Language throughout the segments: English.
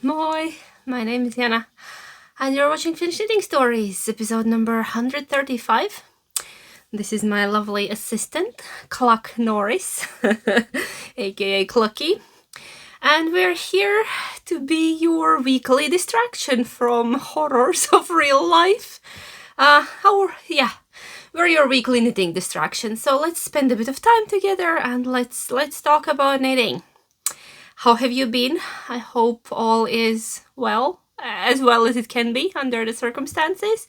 Moi, my name is Jana, and you're watching Finnish Knitting Stories, episode number 135. This is my lovely assistant, Cluck Norris, aka Clucky, and we're here to be your weekly distraction from horrors of real life. We're your weekly knitting distraction, so let's spend a bit of time together and let's talk about knitting. How have you been? I hope all is well as it can be under the circumstances.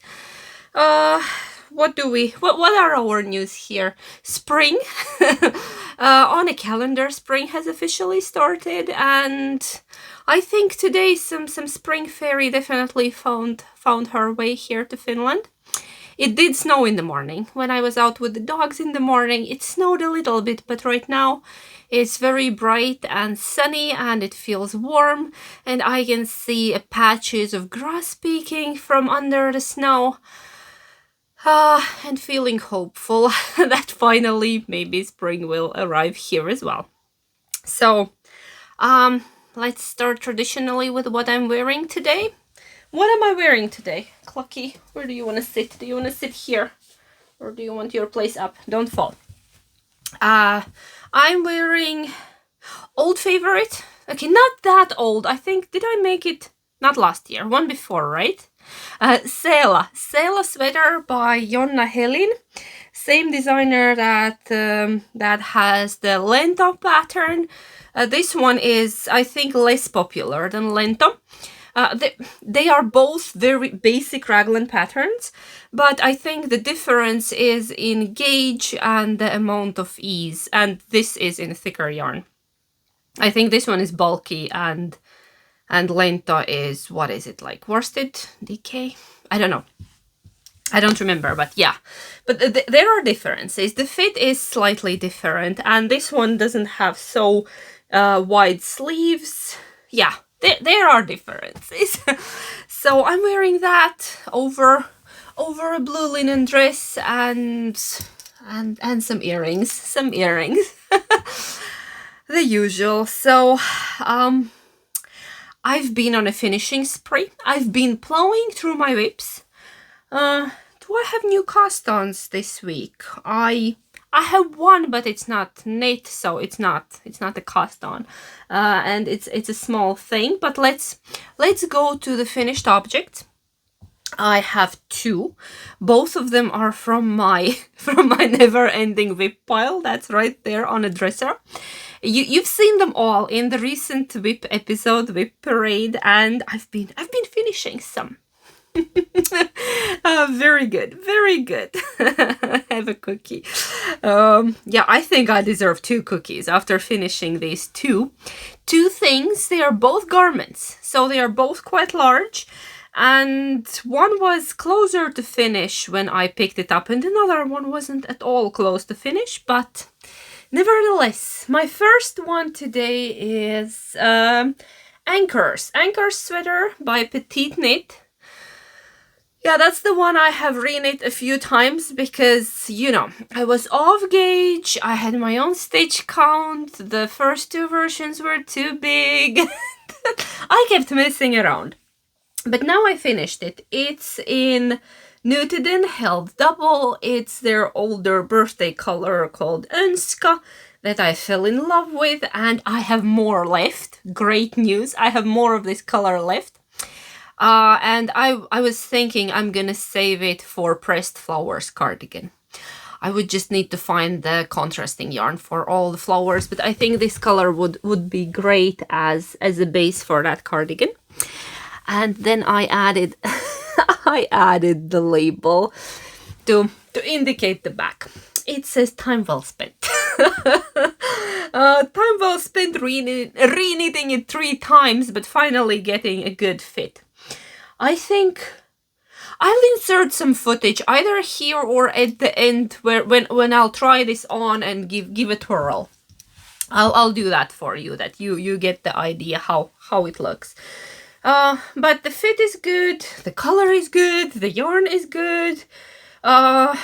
What are our news here? Spring. On a calendar, spring has officially started, and I think today some spring fairy definitely found her way here to Finland. It did snow in the morning. When I was out with the dogs in the morning, it snowed a little bit, but right now it's very bright and sunny and it feels warm, and I can see patches of grass peeking from under the snow. And feeling hopeful that finally maybe spring will arrive here as well. So, let's start traditionally with what I'm wearing today. What am I wearing today? Clucky, where do you want to sit? Do you want to sit here? Or do you want your place up? Don't fall. I'm wearing old favorite. Okay, not that old. I think, did I make it? Not last year, one before, right? Seela sweater by Jonna Helin. Same designer that has the Lento pattern. This one is, I think, less popular than Lento. They are both very basic raglan patterns, but I think the difference is in gauge and the amount of ease, and this is in thicker yarn. I think this one is bulky and Lento is, what is it, like worsted DK? I don't know. I don't remember, but yeah. But there are differences. The fit is slightly different, and this one doesn't have so wide sleeves. Yeah, there are differences. So I'm wearing that over a blue linen dress and some earrings. The usual. So I've been on a finishing spree. I've been plowing through my whips. Do I have new cast-ons this week? I have one, but it's not knit, so it's not a cast-on, and it's a small thing. But let's go to the finished object. I have two. Both of them are from my never-ending whip pile. That's right there on a dresser. You've seen them all in the recent whip episode, Whip Parade, and I've been finishing some. Very good. Have a cookie. I think I deserve 2 cookies after finishing these two things. They are both garments, so they are both quite large, and one was closer to finish when I picked it up, and another one wasn't at all close to finish, but nevertheless, my first one today is Anker sweater by Petite Knit. Yeah, that's the one I have reknit a few times because, I was off gauge, I had my own stitch count, the first 2 versions were too big, I kept messing around. But now I finished it. It's in Knitted and Held Double. It's their older birthday color called Önska that I fell in love with, and I have more left. Great news, I have more of this color left. And I was thinking I'm gonna save it for Pressed Flowers cardigan. I would just need to find the contrasting yarn for all the flowers, but I think this color would be great as a base for that cardigan. And then I added the label to indicate the back. It says time well spent. Time well spent reknitting it 3 times, but finally getting a good fit. I think I'll insert some footage either here or at the end when I'll try this on and give a twirl. I'll do that for you, that you get the idea how it looks. But the fit is good, the color is good, the yarn is good. I'm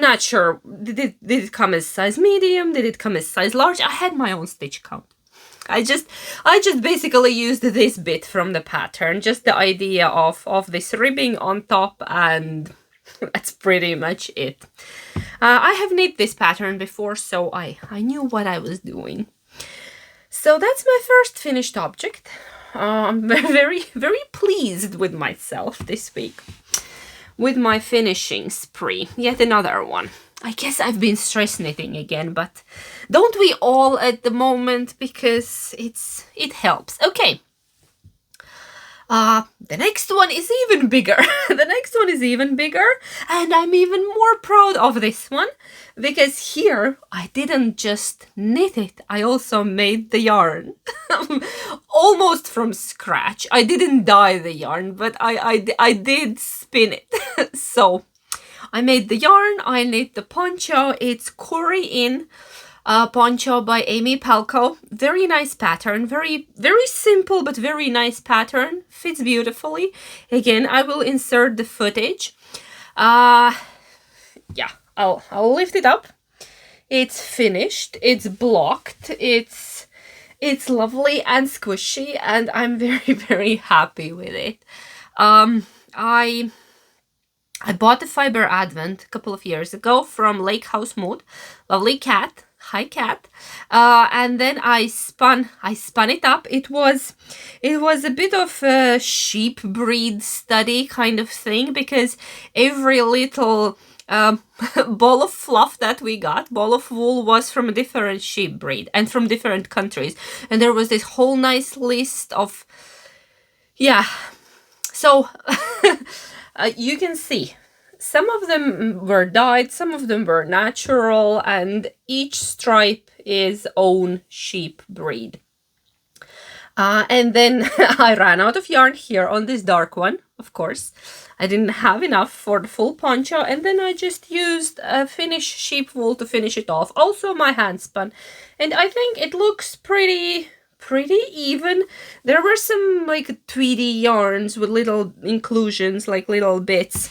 not sure. Did it come as size medium? Did it come as size large? I had my own stitch count. I just basically used this bit from the pattern, just the idea of this ribbing on top, and that's pretty much it. I have knit this pattern before, so I knew what I was doing. So that's my first finished object. I'm very, very pleased with myself this week with my finishing spree. Yet another one. I guess I've been stress knitting again, but don't we all at the moment, because it helps. Okay. The next one is even bigger. The next one is even bigger, and I'm even more proud of this one, because here I didn't just knit it, I also made the yarn. Almost from scratch. I didn't dye the yarn, but I did spin it. So I made the yarn, I knit the poncho. It's Coorie In Poncho by Amy Palco. Very nice pattern, very simple but very nice pattern. Fits beautifully. Again, I will insert the footage. Yeah, I'll lift it up. It's finished, it's blocked, it's lovely and squishy, and I'm very, very happy with it. I bought the Fiber Advent a couple of years ago from Lake House Mood. Lovely cat. Hi cat. And then I spun it up. It was a bit of a sheep breed study kind of thing, because every little ball of fluff that we got, ball of wool, was from a different sheep breed and from different countries. And there was this whole nice list of, yeah. So you can see some of them were dyed, some of them were natural, and each stripe is own sheep breed. And then I ran out of yarn here on this dark one, of course. I didn't have enough for the full poncho, and then I just used a Finnish sheep wool to finish it off. Also my hand spun, and I think it looks pretty even. There were some like tweedy yarns with little inclusions, like little bits.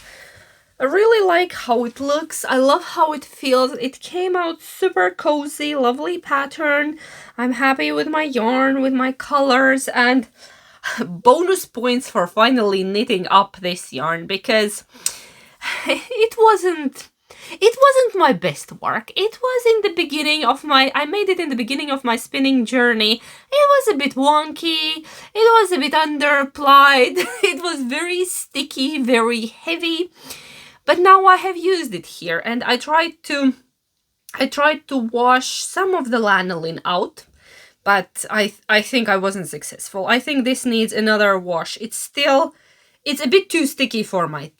I really like how it looks. I love how it feels. It came out super cozy, lovely pattern. I'm happy with my yarn, with my colors, and bonus points for finally knitting up this yarn, because it wasn't my best work. It was in the beginning of I made it in the beginning of my spinning journey. It was a bit wonky. It was a bit underplied. It was very sticky, very heavy. But now I have used it here, and I tried to wash some of the lanolin out, but I think I wasn't successful. I think this needs another wash. It's a bit too sticky for my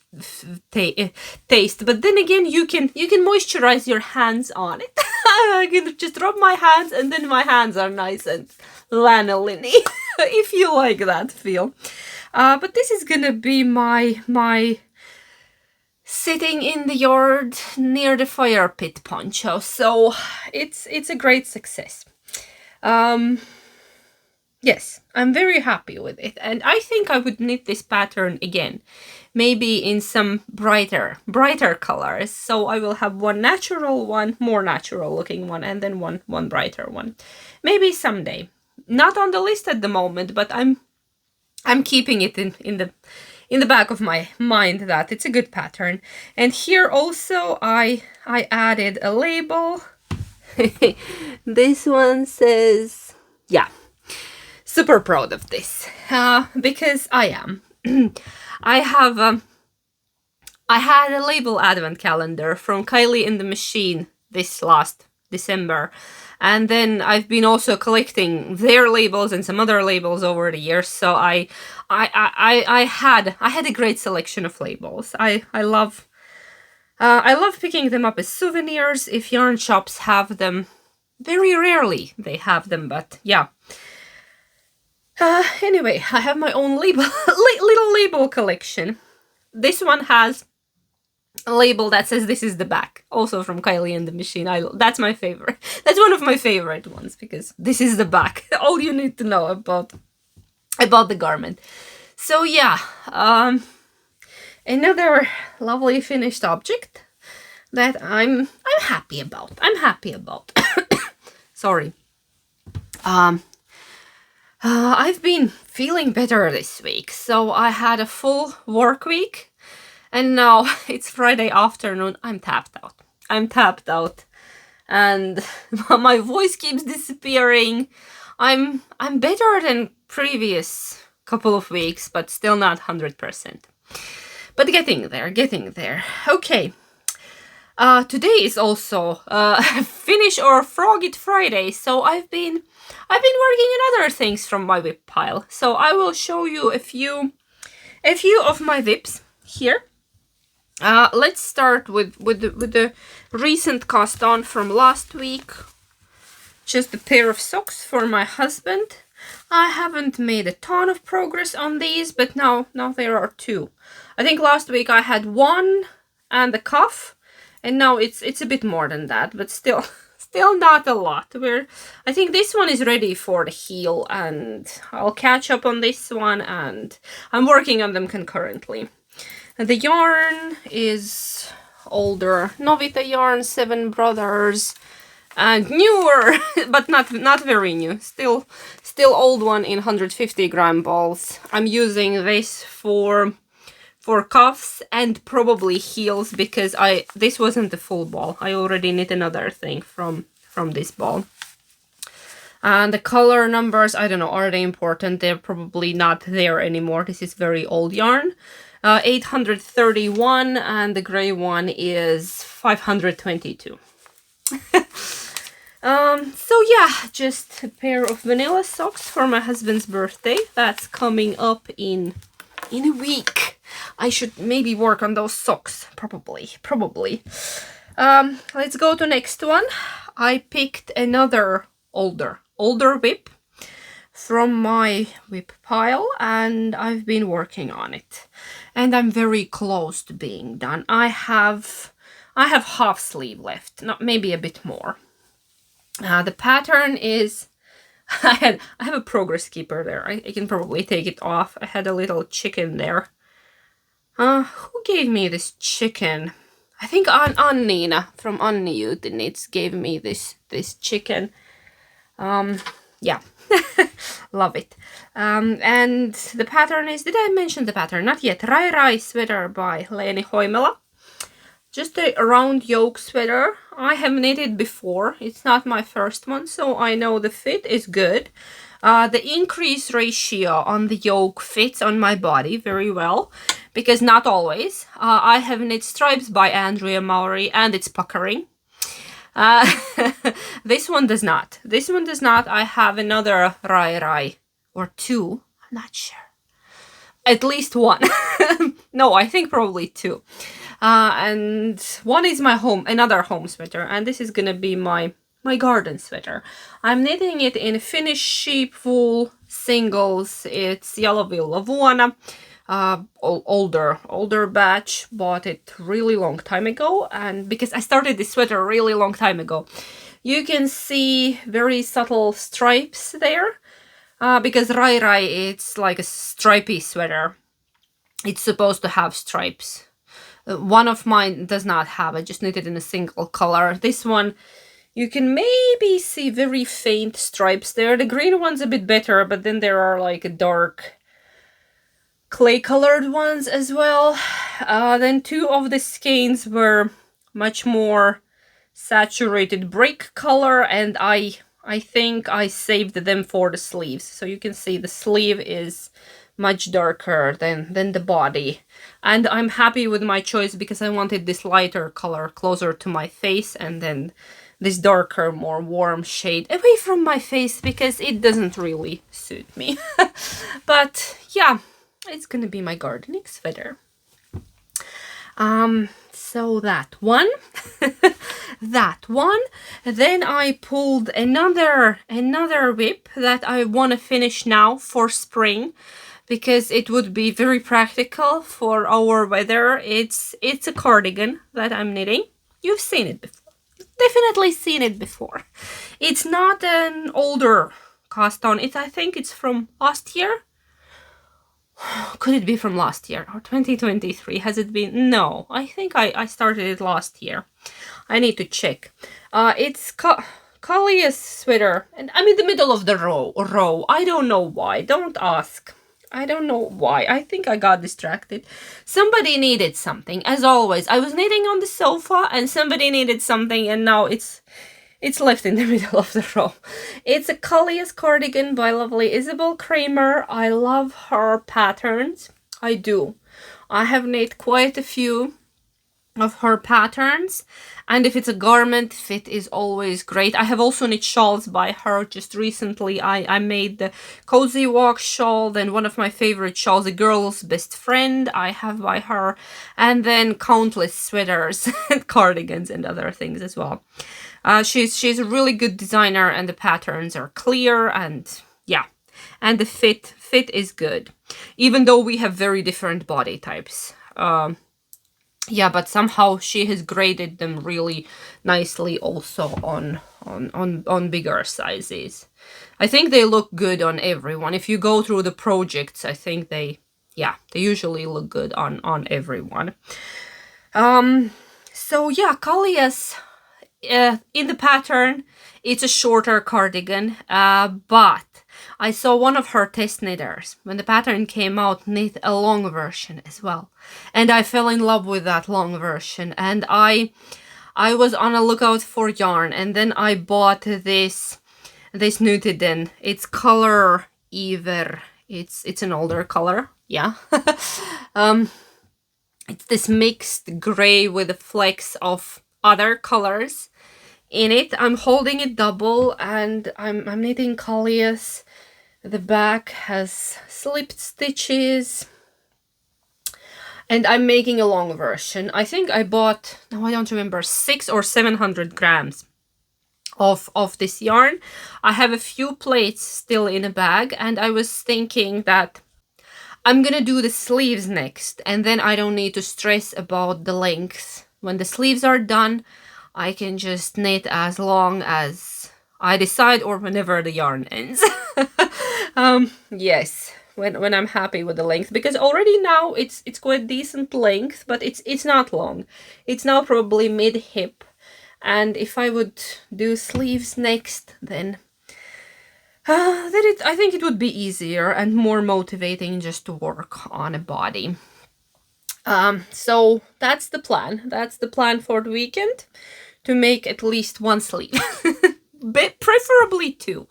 taste, but then again, you can moisturize your hands on it. I can just rub my hands, and then my hands are nice and lanolin-y, if you like that feel. But this is gonna be my sitting in the yard near the fire pit poncho, so it's a great success. Yes, I'm very happy with it, and I think I would knit this pattern again, maybe in some brighter colors. So I will have one natural one, more natural looking one, and then one brighter one. Maybe someday. Not on the list at the moment, but I'm keeping it in the back of my mind that it's a good pattern. And here also I added a label. This one says, yeah, super proud of this, because I am. I had a label advent calendar from Kylie and the Machine this last December, and then I've been also collecting their labels and some other labels over the years. So I had a great selection of labels. I love picking them up as souvenirs if yarn shops have them. Very rarely they have them, but yeah. Anyway, I have my own label, little label collection. This one has a label that says "This is the back," also from Kylie and the Machine. That's my favorite. That's one of my favorite ones, because this is the back. All you need to know about the garment. So yeah, another lovely finished object that I'm happy about. Sorry. I've been feeling better this week, so I had a full work week, and now it's Friday afternoon. I'm tapped out. And my voice keeps disappearing. I'm better than previous couple of weeks, but still not 100%. But getting there. Okay. Today is also Finnish or Frog It Friday, so I've been working on other things from my whip pile. So I will show you a few of my whips here. Let's start with the recent cast on from last week. Just a pair of socks for my husband. I haven't made a ton of progress on these, but now there are two. I think last week I had one and a cuff, and now it's a bit more than that, but still not a lot. I think this one is ready for the heel, and I'll catch up on this one, and I'm working on them concurrently. And the yarn is older Novita yarn, 7 Brothers, and newer, but not very new. Still old one in 150 gram balls. I'm using this for cuffs and probably heels because this wasn't the full ball. I already knit another thing from this ball. And the color numbers, I don't know, are they important? They're probably not there anymore. This is very old yarn. 831, and the gray one is 522. So yeah, just a pair of vanilla socks for my husband's birthday. That's coming up in a week. I should maybe work on those socks, probably. Let's go to next one. I picked another older whip from my whip pile, and I've been working on it, and I'm very close to being done. I have half sleeve left, not maybe a bit more. The pattern is I have a progress keeper there. I can probably take it off. I had a little chicken there. Who gave me this chicken? I think Annina from Anni Knits gave me this chicken. Yeah. Love it. And the pattern is, did I mention the pattern? Not yet. Rai Rai Sweater by Leeni Hoimela. Just a round yoke sweater. I have knitted before. It's not my first one, so I know the fit is good. The increase ratio on the yoke fits on my body very well, because not always. I have knit stripes by Andrea Maury, and it's puckering. This one does not. I have another Rai Rai, or two. I'm not sure. At least one. No, I think probably two. And one is my another home sweater, and this is gonna be my garden sweater. I'm knitting it in Finnish sheep wool singles. It's Jalovilla Vuonna. Older batch. Bought it really long time ago, and because I started this sweater a really long time ago. You can see very subtle stripes there, because Rai Rai, it's like a stripy sweater. It's supposed to have stripes. One of mine does not have. I just knitted in a single color. This one, you can maybe see very faint stripes there. The green one's a bit better, but then there are like a dark clay colored ones as well. Then two of the skeins were much more saturated brick color, and I think I saved them for the sleeves. So you can see the sleeve is much darker than the body, and I'm happy with my choice because I wanted this lighter color closer to my face, and then this darker, more warm shade away from my face because it doesn't really suit me. But yeah, it's gonna be my gardening sweater. So that one. Then I pulled another whip that I want to finish now for spring, because it would be very practical for our weather. It's a cardigan that I'm knitting. You've seen it before. You've definitely seen it before. It's not an older cast on. I think it's from last year. Could it be from last year or 2023? Has it been? No, I think I started it last year. I need to check. It's Kallias sweater, and I'm in the middle of the row. I don't know why. Don't ask. I don't know why. I think I got distracted. Somebody needed something, as always. I was knitting on the sofa and somebody needed something, and now it's left in the middle of the row. It's a Kallias cardigan by lovely Isabel Kramer. I love her patterns. I do. I have knit quite a few of her patterns, and if it's a garment, fit is always great. I have also knit shawls by her. Just recently I made the Cozy Walk shawl, then one of my favorite shawls, A Girl's Best Friend, I have by her, and then countless sweaters and cardigans and other things as well. She's a really good designer, and the patterns are clear, and yeah, and the fit is good, even though we have very different body types. Yeah, but somehow she has graded them really nicely also on bigger sizes. I think they look good on everyone. If you go through the projects, I think they usually look good on everyone. So yeah, Kallias, in the pattern, it's a shorter cardigan, but I saw one of her test knitters, when the pattern came out, knit a long version as well. And I fell in love with that long version. And I was on a lookout for yarn. And then I bought this Nutiden. It's color Iver. It's an older color. Yeah. It's this mixed gray with a flecks of other colors in it. I'm holding it double, and I'm knitting Kallias. The back has slipped stitches, and I'm making a long version. I think I bought, now I don't remember, 600 or 700 grams of this yarn. I have a few plates still in a bag, and I was thinking that I'm gonna do the sleeves next, and then I don't need to stress about the length. When the sleeves are done, I can just knit as long as I decide, or whenever the yarn ends. Yes, when I'm happy with the length, because already now it's quite decent length, but it's not long. It's now probably mid-hip, and if I would do sleeves next, then I think it would be easier and more motivating just to work on a body. So that's the plan. That's the plan for the weekend, to make at least one sleeve. Preferably two.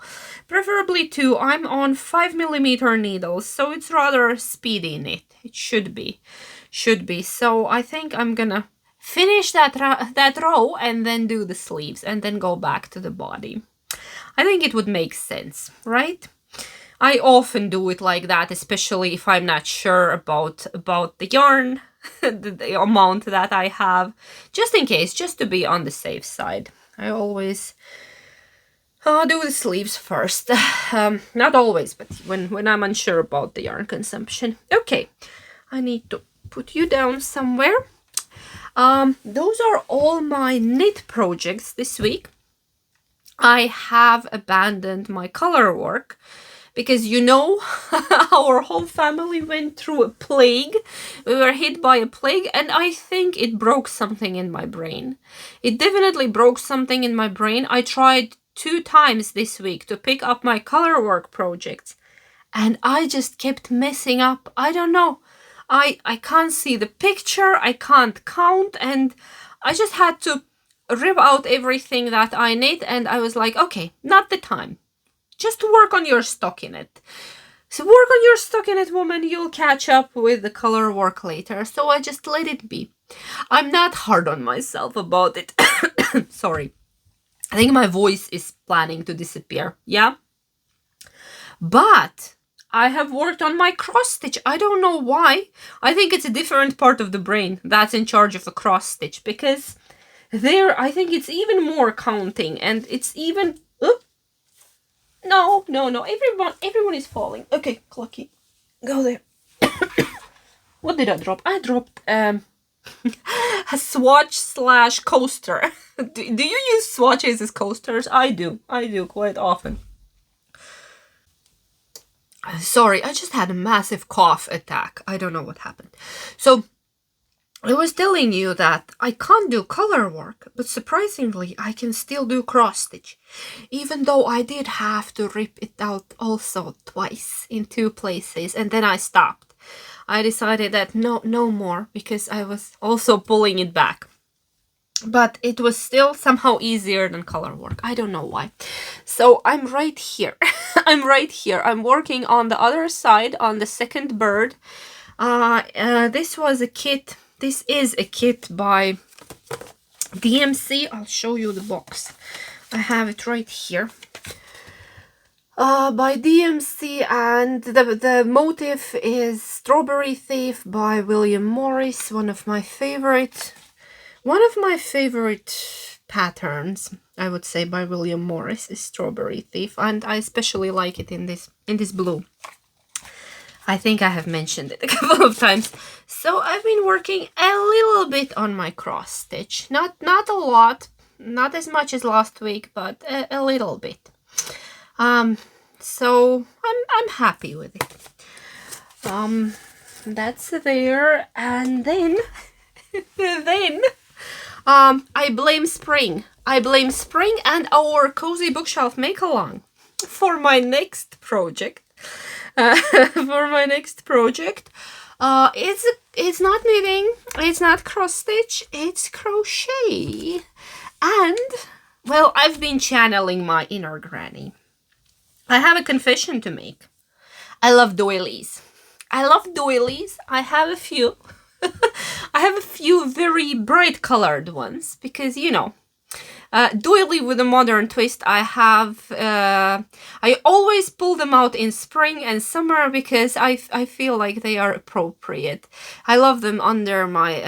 I'm on 5mm needles, so it's rather speedy knit. It should be. So I think I'm gonna finish that row and then do the sleeves and then go back to the body. I think it would make sense, right? I often do it like that, especially if I'm not sure about the yarn, the amount that I have, just in case, just to be on the safe side. I always do the sleeves first. Not always, but when I'm unsure about the yarn consumption. Okay, I need to put you down somewhere. Those are all my knit projects this week. I have abandoned my color work because, you know, our whole family went through a plague. We were hit by a plague, and I think it broke something in my brain. It definitely broke something in my brain. I tried 2 times this week to pick up my color work projects, and I just kept messing up. I don't know. I can't see the picture, I can't count, and I just had to rip out everything that I knit, and I was like, okay, not the time. Just work on your stockinette. So work on your stockinette, woman. You'll catch up with the color work later. So I just let it be. I'm not hard on myself about it. Sorry. I think my voice is planning to disappear. Yeah? But I have worked on my cross stitch. I don't know why. I think it's a different part of the brain that's in charge of a cross stitch, because there I think it's even more counting, and it's even... No. Everyone is falling. Okay, Clucky. Go there. What did I drop? I dropped a swatch / coaster. Do you use swatches as coasters? I do quite often. Sorry, I just had a massive cough attack. I don't know what happened. So I was telling you that I can't do color work, but surprisingly I can still do cross stitch, even though I did have to rip it out also twice in 2 places, and then I stopped. I decided that no more, because I was also pulling it back. But it was still somehow easier than color work. I don't know why. So I'm right here. I'm right here. I'm working on the other side on the second bird. This was a kit. This is a kit by DMC. I'll show you the box. I have it right here. By DMC, and the motif is Strawberry Thief by William Morris, one of my favorite patterns, I would say, by William Morris is Strawberry Thief, and I especially like it in this blue. I think I have mentioned it a couple of times. So I've been working a little bit on my cross stitch. Not a lot, not as much as last week, but a little bit. So I'm happy with it. That's there, and then I blame spring. I blame spring and our cozy bookshelf make along for my next project. It's not knitting, it's not cross stitch, it's crochet. And well, I've been channeling my inner granny. I have a confession to make. I love doilies. I have a few. I have a few very bright colored ones because, you know, doily with a modern twist. I always pull them out in spring and summer because I feel like they are appropriate. I love them under my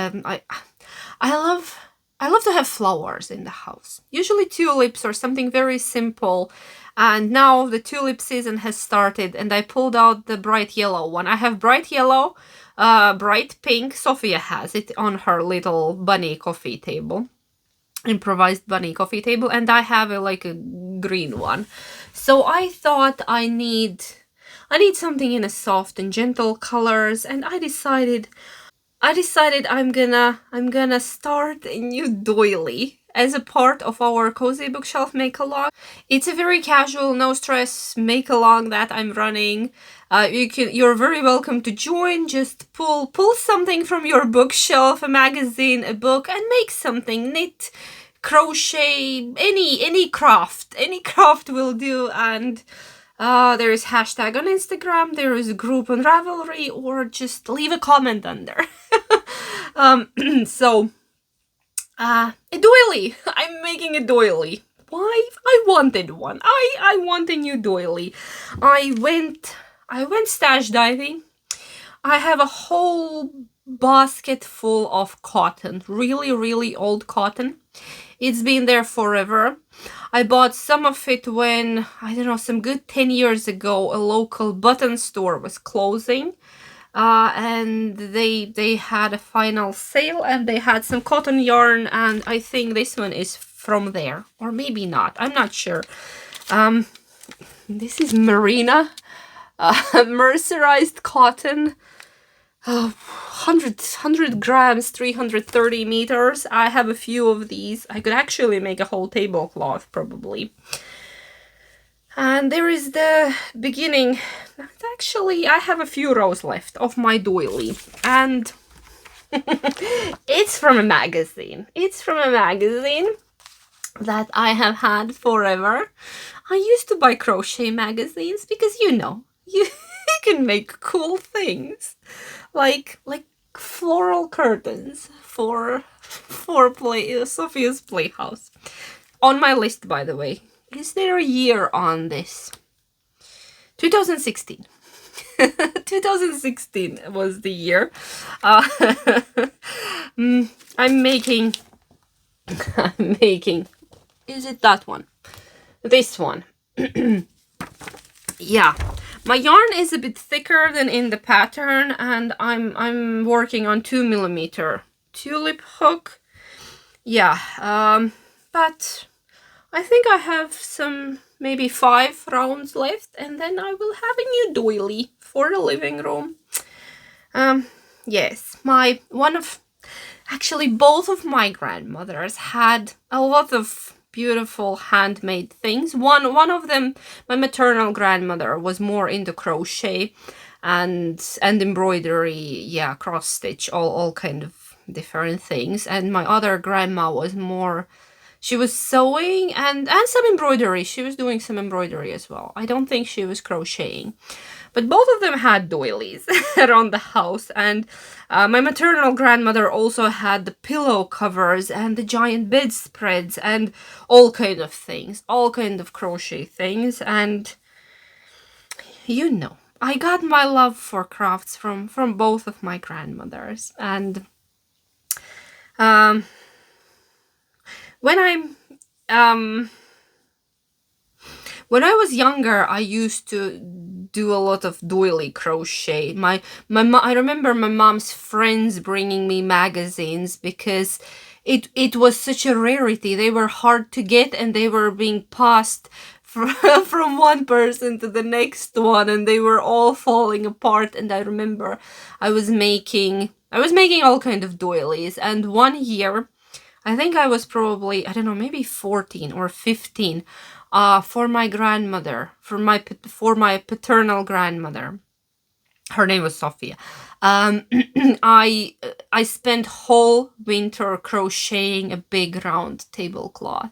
I love to have flowers in the house. Usually tulips or something very simple. And now the tulip season has started and I pulled out the bright yellow one. I have bright yellow, bright pink. Sophia has it on her little bunny coffee table. Improvised bunny coffee table. And I have like a green one. So I thought I need something in a soft and gentle colors. And I decided I'm gonna start a new doily as a part of our cozy bookshelf make-along. It's a very casual, no stress make-along that I'm running. You're very welcome to join. Just pull something from your bookshelf, a magazine, a book, and make something. Knit, crochet, any craft will do. And there is hashtag on Instagram, there is a group on Ravelry, or just leave a comment under. A doily. I'm making a doily. Why? I wanted one. I want a new doily. I went stash diving. I have a whole basket full of cotton. Really, really old cotton. It's been there forever. I bought some of it when, I don't know, some good 10 years ago, a local button store was closing. And they had a final sale and they had some cotton yarn, and I think this one is from there, or maybe not, I'm not sure. This is merino, mercerized cotton, 100 grams, 330 meters. I have a few of these. I could actually make a whole tablecloth probably. And there is the beginning. Actually, I have a few rows left of my doily. And it's from a magazine. It's from a magazine that I have had forever. I used to buy crochet magazines because, you know, you can make cool things. Like floral curtains for Sophia's playhouse. On my list, by the way. Is there a year on this? 2016. 2016 was the year. I'm making. Is it that one? This one. Yeah. My yarn is a bit thicker than in the pattern, and I'm working on 2mm tulip hook. Yeah. But I think I have some, maybe 5 rounds left, and then I will have a new doily for the living room. Yes, one of Actually, both of my grandmothers had a lot of beautiful handmade things. One of them, my maternal grandmother, was more into crochet and embroidery, yeah, cross stitch, all kind of different things. And my other grandma was more, she was sewing and some embroidery. She was doing some embroidery as well. I don't think she was crocheting. But both of them had doilies around the house, and my maternal grandmother also had the pillow covers and the giant bedspreads and all kind of things, all kind of crochet things. And you know, I got my love for crafts from both of my grandmothers. And um, when I'm when I was younger, I used to do a lot of doily crochet. I remember my mom's friends bringing me magazines because it was such a rarity. They were hard to get and they were being passed from one person to the next one, and they were all falling apart. And I remember I was making all kind of doilies, and one year, I think I was probably, I don't know, maybe 14 or 15, for my grandmother, for my paternal grandmother. Her name was Sophia. I spent whole winter crocheting a big round tablecloth.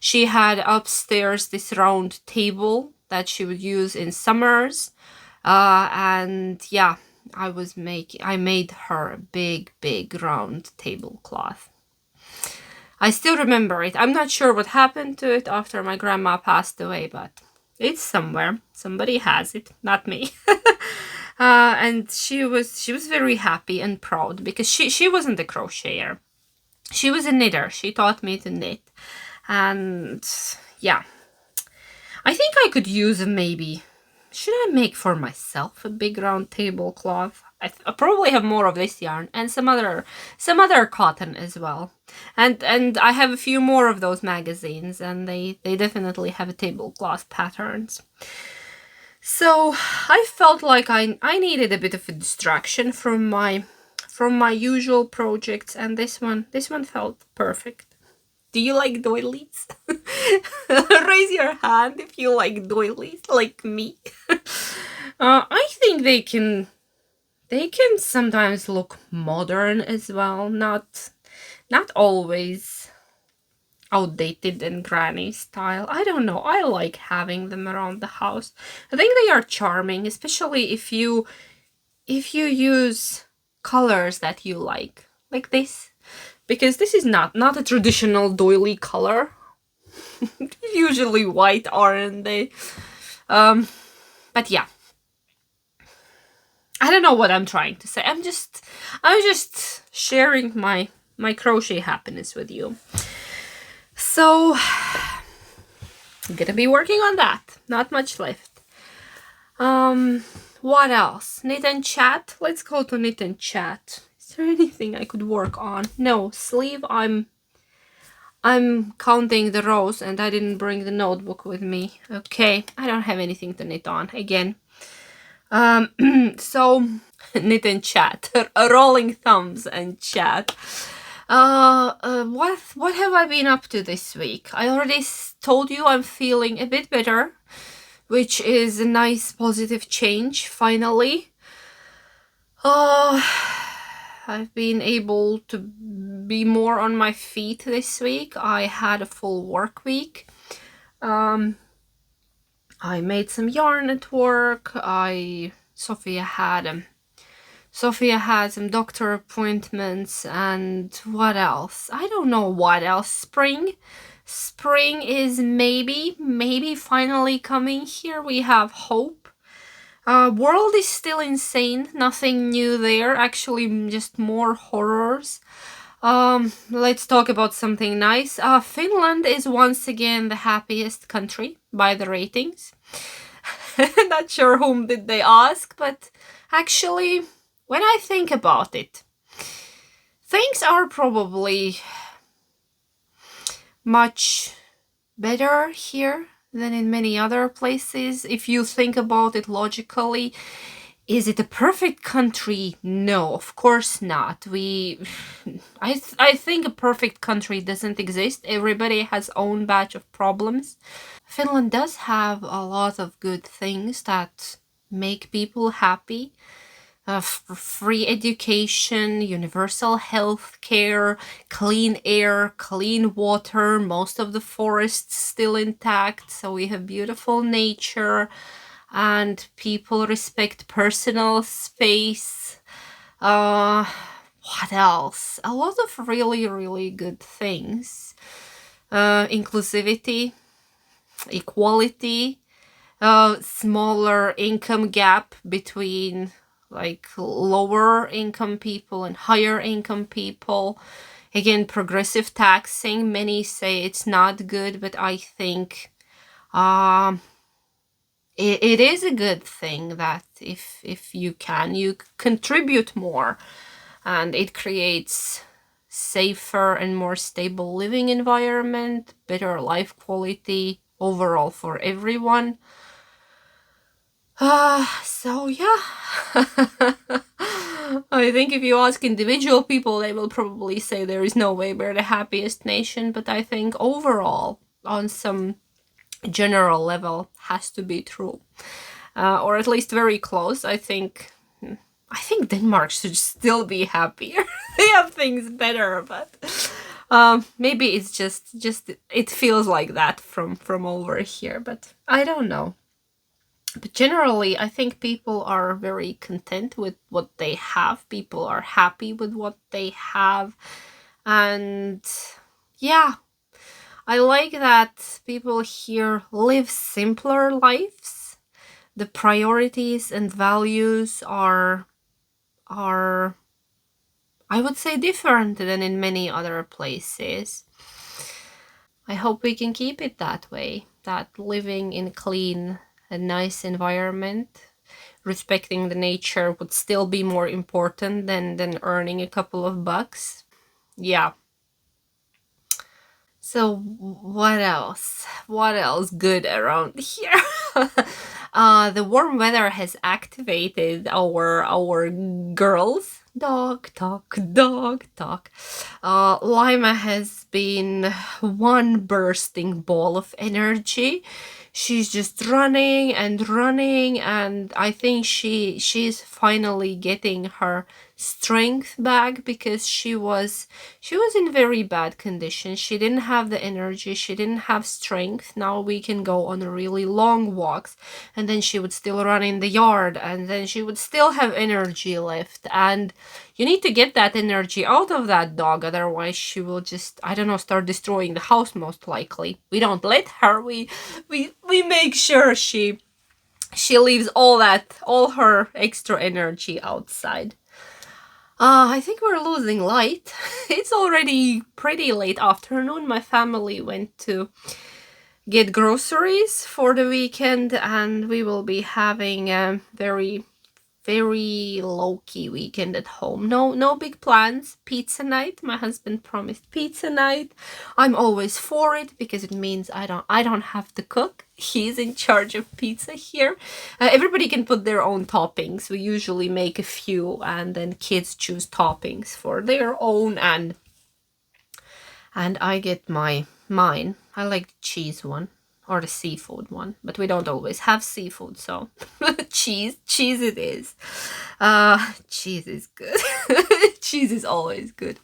She had upstairs this round table that she would use in summers, and yeah, I made her a big round tablecloth. I still remember it. I'm not sure what happened to it after my grandma passed away, but it's somewhere. Somebody has it, not me. And she was very happy and proud because she wasn't a crocheter. She was a knitter. She taught me to knit. And yeah, I think I could use maybe, should I make for myself a big round tablecloth? I probably have more of this yarn and some other cotton as well. And I have a few more of those magazines, and they definitely have a tablecloth patterns. So I felt like I needed a bit of a distraction from my usual projects, and this one felt perfect. Do you like doilies? Raise your hand if you like doilies, like me. I think they can sometimes look modern as well, not always outdated and granny style. I don't know. I like having them around the house. I think they are charming, especially if you use colors that you like this, because this is not a traditional doily color. Usually white, aren't they? But yeah, I don't know what I'm trying to say. I'm just sharing my crochet happiness with you. So I'm gonna be working on that. Not much left. What else? Knit and chat. Let's go to knit and chat. Is there anything I could work on? No, sleeve. I'm counting the rows and I didn't bring the notebook with me. Okay, I don't have anything to knit on again. So knit and chat, rolling thumbs and chat. What have I been up to this week? I already told you I'm feeling a bit better, which is a nice positive change finally. I've been able to be more on my feet this week. I had a full work week. I made some yarn at work. Sophia had some doctor appointments, and what else? I don't know what else. Spring is maybe finally coming here. We have hope. World is still insane. Nothing new there. Actually, just more horrors. Let's talk about something nice. Finland is once again the happiest country by the ratings. Not sure whom did they ask, but actually, when I think about it, things are probably much better here than in many other places. If you think about it logically, Is it a perfect country? No, of course not. I think a perfect country doesn't exist. Everybody has own batch of problems. Finland does have a lot of good things that make people happy. Free education, universal health care, clean air, clean water, most of the forests still intact, so we have beautiful nature, and people respect personal space. What else? A lot of really, really good things. Inclusivity, equality, smaller income gap between like lower income people and higher income people. Again, progressive taxing. Many say it's not good, but I think it is a good thing that if you can, you contribute more, and it creates safer and more stable living environment, better life quality overall for everyone. So yeah. I think if you ask individual people, they will probably say there is no way we're the happiest nation, but I think overall, on some general level, has to be true. Or at least very close. I think Denmark should still be happier. They have things better, but maybe it's just it feels like that from over here, but I don't know. But generally, I think people are very content with what they have. People are happy with what they have. And yeah, I like that people here live simpler lives. The priorities and values are I would say different than in many other places. I hope we can keep it that way, that living in clean and nice environment, respecting the nature would still be more important than earning a couple of bucks. Yeah. So what else? What else good around here? The warm weather has activated our girls. Dog talk, dog talk. Lima has been one bursting ball of energy. She's just running and running, and I think she's finally getting her strength back, because she was in very bad condition. She didn't have the energy, she didn't have strength. Now we can go on really long walks, and then she would still run in the yard, and then she would still have energy left. And you need to get that energy out of that dog, otherwise she will just, I don't know, start destroying the house most likely. We don't let her. We make sure she leaves all her extra energy outside. I think we're losing light. It's already pretty late afternoon. My family went to get groceries for the weekend, and we will be having a very, very low-key weekend at home. No big plans. Pizza night. My husband promised pizza night. I'm always for it, because it means I don't have to cook. He's in charge of pizza here. Everybody can put their own toppings. We usually make a few, and then kids choose toppings for their own, and I get mine. I like the cheese one or the seafood one, but we don't always have seafood, so cheese it is. Cheese is good. Cheese is always good.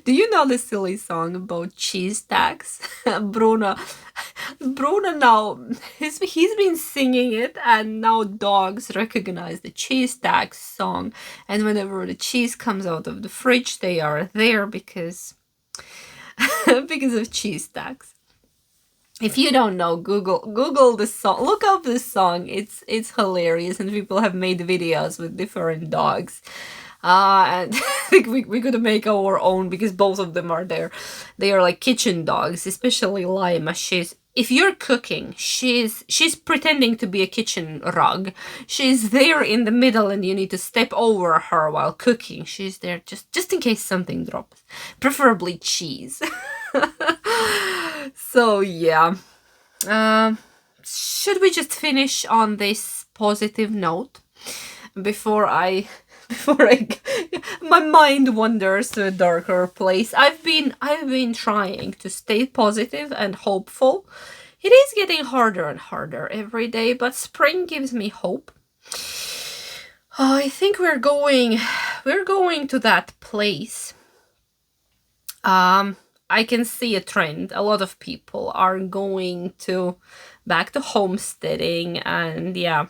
Do you know the silly song about cheese tax? Bruno now, he's been singing it, and now dogs recognize the cheese tax song, and whenever the cheese comes out of the fridge, they are there because of cheese tax. If you don't know, Google this song. Look up this song. It's hilarious, and people have made videos with different dogs. And I think we could make our own, because both of them are there. They are like kitchen dogs, especially Lima. If you're cooking, she's pretending to be a kitchen rug. She's there in the middle, and you need to step over her while cooking. She's there just in case something drops, preferably cheese. So yeah, should we just finish on this positive note? before I my mind wanders to a darker place. I've been trying to stay positive and hopeful. It is getting harder and harder every day, but spring gives me hope. I think we're going to that place. I can see a trend. A lot of people are going back to homesteading and yeah,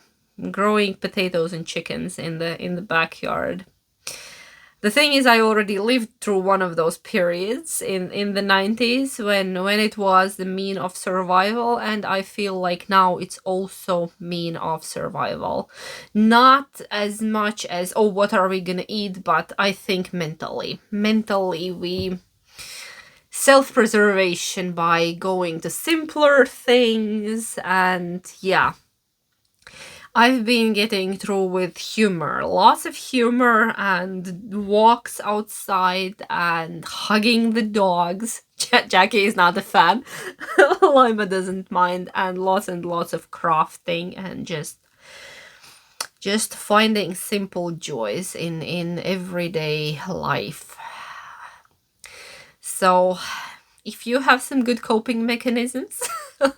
growing potatoes and chickens in the backyard. The thing is, I already lived through one of those periods in the 90s when it was the mean of survival, and I feel like now it's also mean of survival. Not as much as, oh, what are we gonna eat, but I think mentally we self-preservation by going to simpler things, and yeah, I've been getting through with humor, lots of humor and walks outside and hugging the dogs. Jackie is not a fan. Lima doesn't mind, and lots of crafting and just finding simple joys in everyday life. So if you have some good coping mechanisms,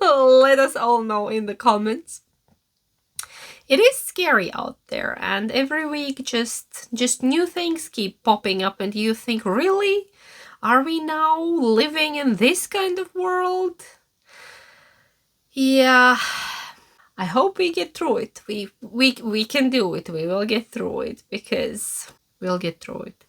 let us all know in the comments. It is scary out there, and every week just new things keep popping up, and you think, really? Are we now living in this kind of world? Yeah, I hope we get through it. We can do it. We will get through it, because we'll get through it.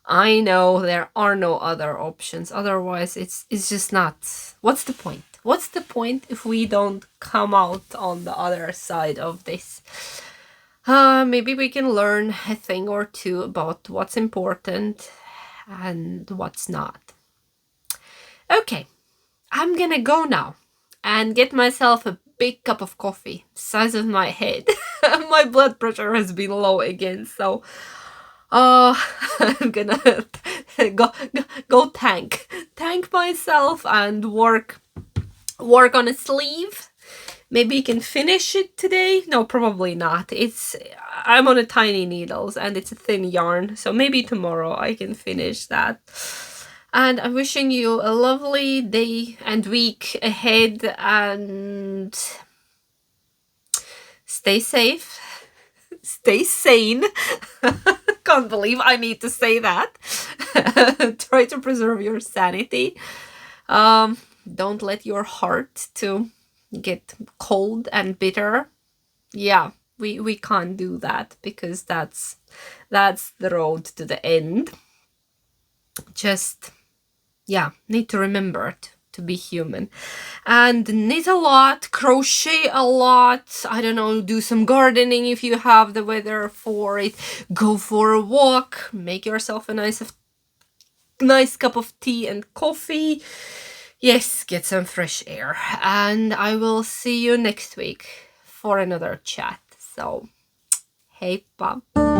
I know there are no other options. Otherwise, it's just not. What's the point? What's the point if we don't come out on the other side of this? Maybe we can learn a thing or two about what's important and what's not. Okay, I'm gonna go now and get myself a big cup of coffee, size of my head. My blood pressure has been low again, so I'm gonna go tank myself and work on a sleeve. Maybe you can finish it today. No, probably not. I'm on a tiny needles and it's a thin yarn, so maybe tomorrow I can finish that. And I'm wishing you a lovely day and week ahead, and stay safe, stay sane. Can't believe I need to say that. Try to preserve your sanity. Don't let your heart to get cold and bitter. Yeah, we can't do that, because that's the road to the end. Just, yeah, need to remember to be human, and knit a lot, crochet a lot, I don't know, do some gardening if you have the weather for it, go for a walk, make yourself a nice cup of tea and coffee. Yes, get some fresh air, and I will see you next week for another chat. So, hey, bye.